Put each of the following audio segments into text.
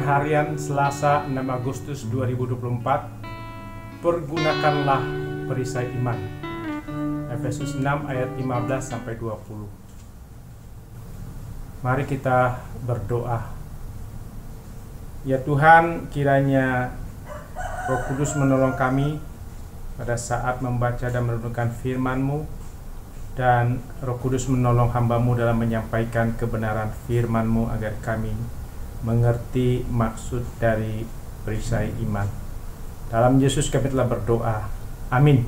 Renungan Harian Selasa 6 Agustus 2024. Pergunakanlah perisai iman. Efesus 6 ayat 15-20. Mari kita berdoa. Ya Tuhan, kiranya Roh Kudus menolong kami pada saat membaca dan merenungkan firman-Mu, dan Roh Kudus menolong hamba-Mu dalam menyampaikan kebenaran firman-Mu agar kami mengerti maksud dari perisai iman. Dalam Yesus kami telah berdoa. Amin.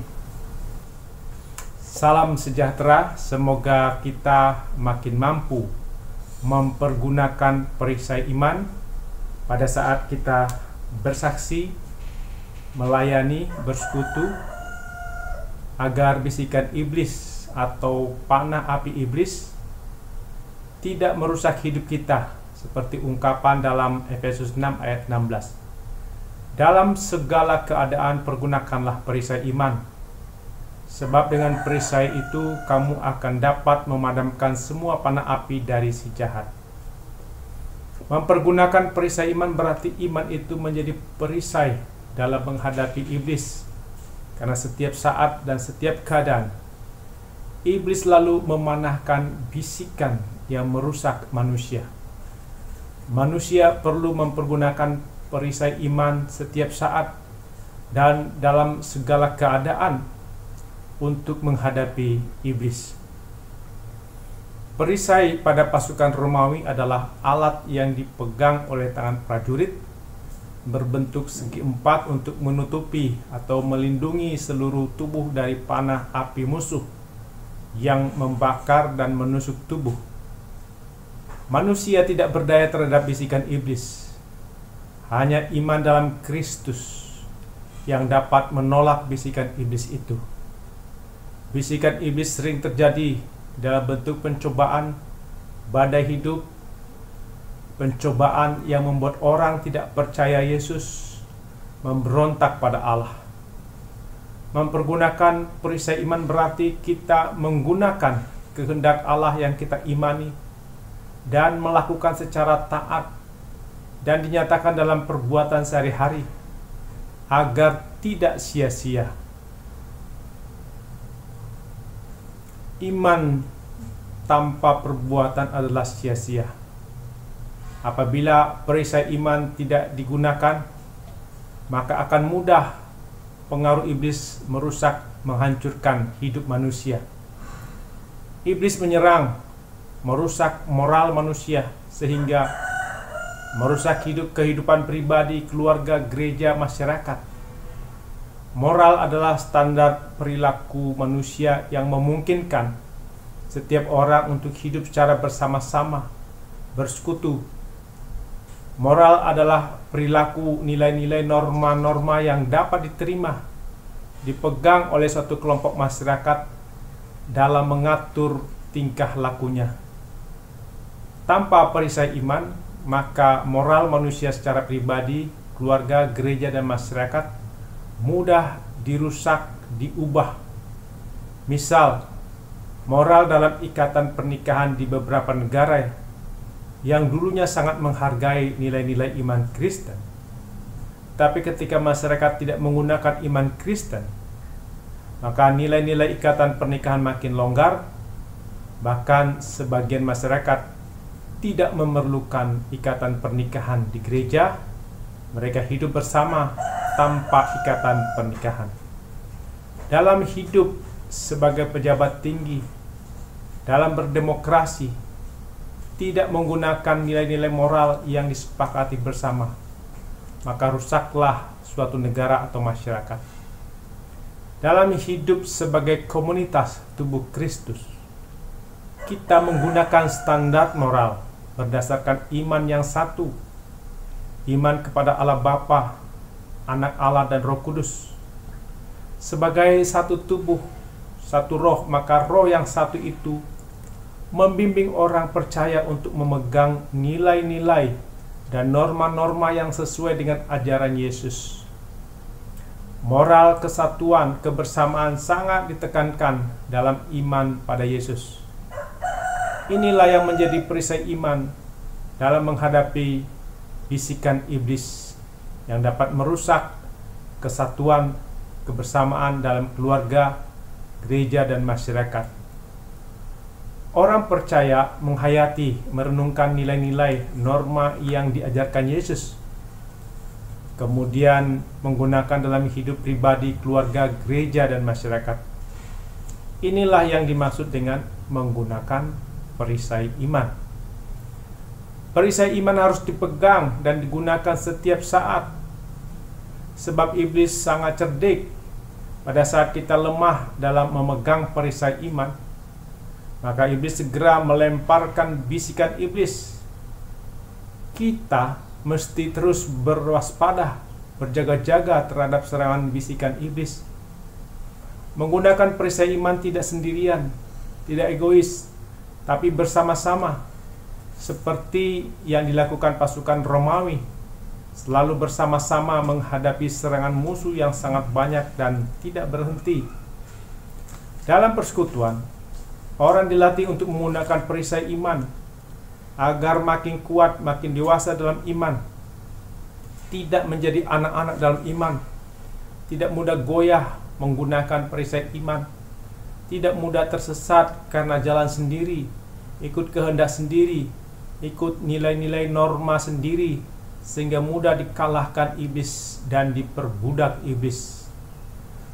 Salam sejahtera, semoga kita makin mampu mempergunakan perisai iman pada saat kita bersaksi, melayani, bersekutu, agar bisikan iblis atau panah api iblis tidak merusak hidup kita, seperti ungkapan dalam Efesus 6 ayat 16. Dalam segala keadaan pergunakanlah perisai iman, sebab dengan perisai itu kamu akan dapat memadamkan semua panah api dari si jahat. Mempergunakan perisai iman berarti iman itu menjadi perisai dalam menghadapi iblis, karena setiap saat dan setiap keadaan iblis lalu memanahkan bisikan yang merusak manusia. Manusia perlu mempergunakan perisai iman setiap saat dan dalam segala keadaan untuk menghadapi iblis. Perisai pada pasukan Romawi adalah alat yang dipegang oleh tangan prajurit, berbentuk segi empat untuk menutupi atau melindungi seluruh tubuh dari panah api musuh yang membakar dan menusuk tubuh. Manusia tidak berdaya terhadap bisikan iblis. Hanya iman dalam Kristus yang dapat menolak bisikan iblis itu. Bisikan iblis sering terjadi dalam bentuk pencobaan, badai hidup, pencobaan yang membuat orang tidak percaya Yesus, memberontak pada Allah. Mempergunakan perisai iman berarti kita menggunakan kehendak Allah yang kita imani dan melakukan secara taat dan dinyatakan dalam perbuatan sehari-hari agar tidak sia-sia. Iman tanpa perbuatan adalah sia-sia. Apabila perisai iman tidak digunakan, maka akan mudah pengaruh iblis merusak, menghancurkan hidup manusia. Iblis menyerang, merusak moral manusia, sehingga merusak kehidupan pribadi, keluarga, gereja, masyarakat. Moral adalah standar perilaku manusia yang memungkinkan setiap orang untuk hidup secara bersama-sama, bersekutu. Moral adalah perilaku, nilai-nilai, norma-norma yang dapat diterima, dipegang oleh suatu kelompok masyarakat dalam mengatur tingkah lakunya. Tanpa perisai iman, maka moral manusia secara pribadi, keluarga, gereja, dan masyarakat mudah dirusak, diubah. Misal, moral dalam ikatan pernikahan di beberapa negara yang dulunya sangat menghargai nilai-nilai iman Kristen, tapi ketika masyarakat tidak menggunakan iman Kristen, maka nilai-nilai ikatan pernikahan makin longgar. Bahkan sebagian masyarakat tidak memerlukan ikatan pernikahan di gereja. Mereka hidup bersama tanpa ikatan pernikahan. Dalam hidup sebagai pejabat tinggi, dalam berdemokrasi, tidak menggunakan nilai-nilai moral yang disepakati bersama, maka rusaklah suatu negara atau masyarakat. Dalam hidup sebagai komunitas tubuh Kristus, kita menggunakan standar moral berdasarkan iman yang satu, iman kepada Allah Bapa, Anak Allah, dan Roh Kudus. Sebagai satu tubuh, satu roh, maka roh yang satu itu membimbing orang percaya untuk memegang nilai-nilai dan norma-norma yang sesuai dengan ajaran Yesus. Moral kesatuan, kebersamaan sangat ditekankan dalam iman pada Yesus. Inilah yang menjadi perisai iman dalam menghadapi bisikan iblis yang dapat merusak kesatuan kebersamaan dalam keluarga, gereja, dan masyarakat. Orang percaya menghayati, merenungkan nilai-nilai norma yang diajarkan Yesus, kemudian menggunakan dalam hidup pribadi, keluarga, gereja, dan masyarakat. Inilah yang dimaksud dengan menggunakan perisai iman. Perisai iman harus dipegang dan digunakan setiap saat, sebab iblis sangat cerdik. Pada saat kita lemah dalam memegang perisai iman, maka iblis segera melemparkan bisikan iblis. Kita mesti terus berwaspada, berjaga-jaga terhadap serangan bisikan iblis. Menggunakan perisai iman tidak sendirian, tidak egois, tapi bersama-sama, seperti yang dilakukan pasukan Romawi, selalu bersama-sama menghadapi serangan musuh yang sangat banyak dan tidak berhenti. Dalam persekutuan, orang dilatih untuk menggunakan perisai iman agar makin kuat, makin dewasa dalam iman, tidak menjadi anak-anak dalam iman, tidak mudah goyah menggunakan perisai iman, tidak mudah tersesat karena jalan sendiri, ikut kehendak sendiri, ikut nilai-nilai norma sendiri, sehingga mudah dikalahkan iblis dan diperbudak iblis.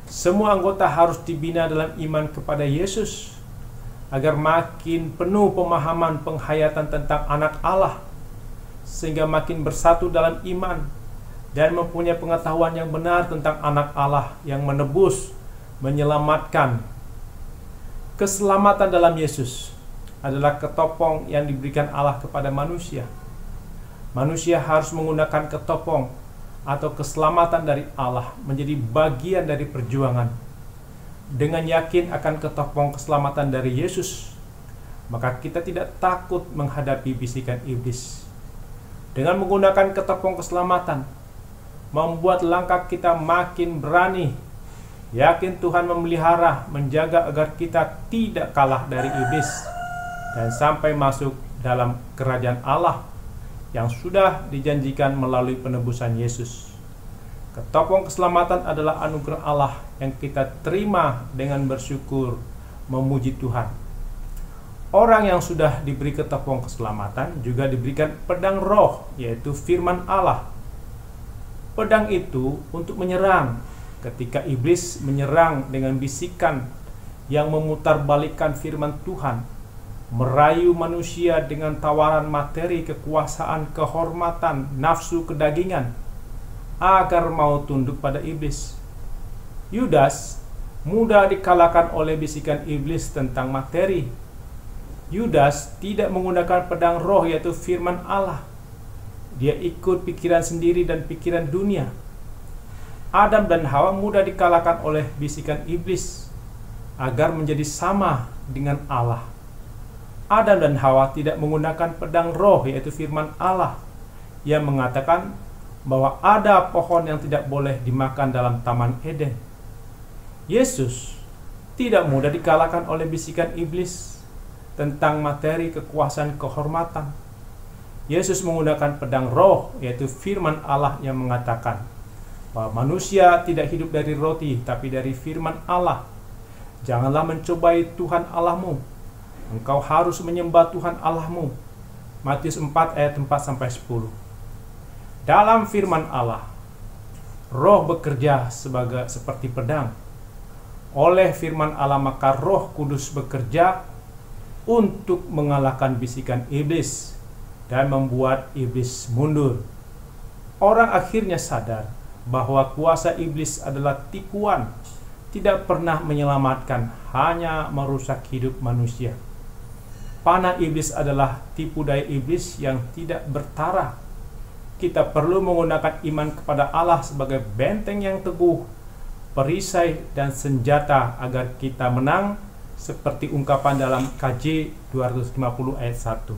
Semua anggota harus dibina dalam iman kepada Yesus agar makin penuh pemahaman penghayatan tentang anak Allah, sehingga makin bersatu dalam iman dan mempunyai pengetahuan yang benar tentang anak Allah yang menebus, menyelamatkan. Keselamatan dalam Yesus adalah ketopong yang diberikan Allah kepada manusia. Manusia harus menggunakan ketopong atau keselamatan dari Allah menjadi bagian dari perjuangan. Dengan yakin akan ketopong keselamatan dari Yesus, maka kita tidak takut menghadapi bisikan iblis. Dengan menggunakan ketopong keselamatan, membuat langkah kita makin berani. Yakin Tuhan memelihara, menjaga agar kita tidak kalah dari iblis dan sampai masuk dalam kerajaan Allah yang sudah dijanjikan melalui penebusan Yesus. Ketopong keselamatan adalah anugerah Allah yang kita terima dengan bersyukur, memuji Tuhan. Orang yang sudah diberi ketopong keselamatan juga diberikan pedang roh, yaitu firman Allah. Pedang itu untuk menyerang ketika iblis menyerang dengan bisikan yang memutarbalikkan firman Tuhan, merayu manusia dengan tawaran materi, kekuasaan, kehormatan, nafsu kedagingan, agar mau tunduk pada iblis. Yudas mudah dikalahkan oleh bisikan iblis tentang materi. Yudas tidak menggunakan pedang roh, yaitu firman Allah. Dia ikut pikiran sendiri dan pikiran dunia. Adam dan Hawa mudah dikalahkan oleh bisikan iblis agar menjadi sama dengan Allah. Adam dan Hawa tidak menggunakan pedang roh, yaitu firman Allah, yang mengatakan bahwa ada pohon yang tidak boleh dimakan dalam Taman Eden. Yesus tidak mudah dikalahkan oleh bisikan iblis tentang materi, kekuasaan, kehormatan. Yesus menggunakan pedang roh, yaitu firman Allah, yang mengatakan bahwa manusia tidak hidup dari roti, tapi dari firman Allah. Janganlah mencobai Tuhan Allahmu. Engkau harus menyembah Tuhan Allahmu. Matius 4 ayat 4-10. Dalam firman Allah, roh bekerja seperti pedang. Oleh firman Allah, maka Roh Kudus bekerja untuk mengalahkan bisikan iblis dan membuat iblis mundur. Orang akhirnya sadar bahwa kuasa iblis adalah tipuan, tidak pernah menyelamatkan, hanya merusak hidup manusia. Panah iblis adalah tipu daya iblis yang tidak bertara. Kita perlu menggunakan iman kepada Allah sebagai benteng yang teguh, perisai dan senjata agar kita menang, seperti ungkapan dalam KJ 250 ayat 1.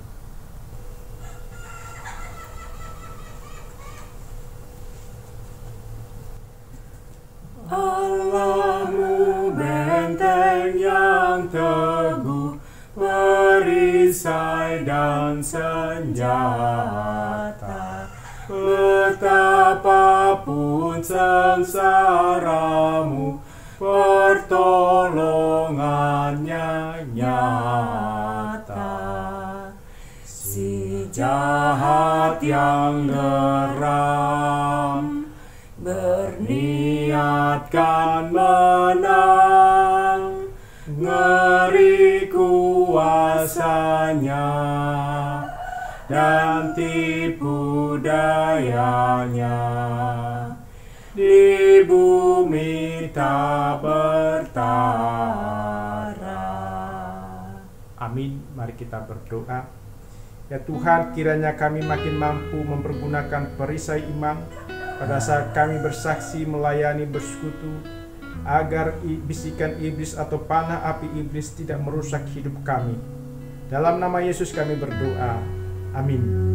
Allahmu benteng yang teguh, perisai dan senjata, pun sengsaramu, pertolongannya nyata. Si jahat yang geram berniatkan menang, ngeri kuasanya dan tipu dayanya, di bumi tak bertara. Amin. Mari kita berdoa. Ya Tuhan, kiranya kami makin mampu mempergunakan perisai iman pada saat kami bersaksi, melayani, bersekutu, agar bisikan iblis atau panah api iblis tidak merusak hidup kami. Dalam nama Yesus kami berdoa. Amin.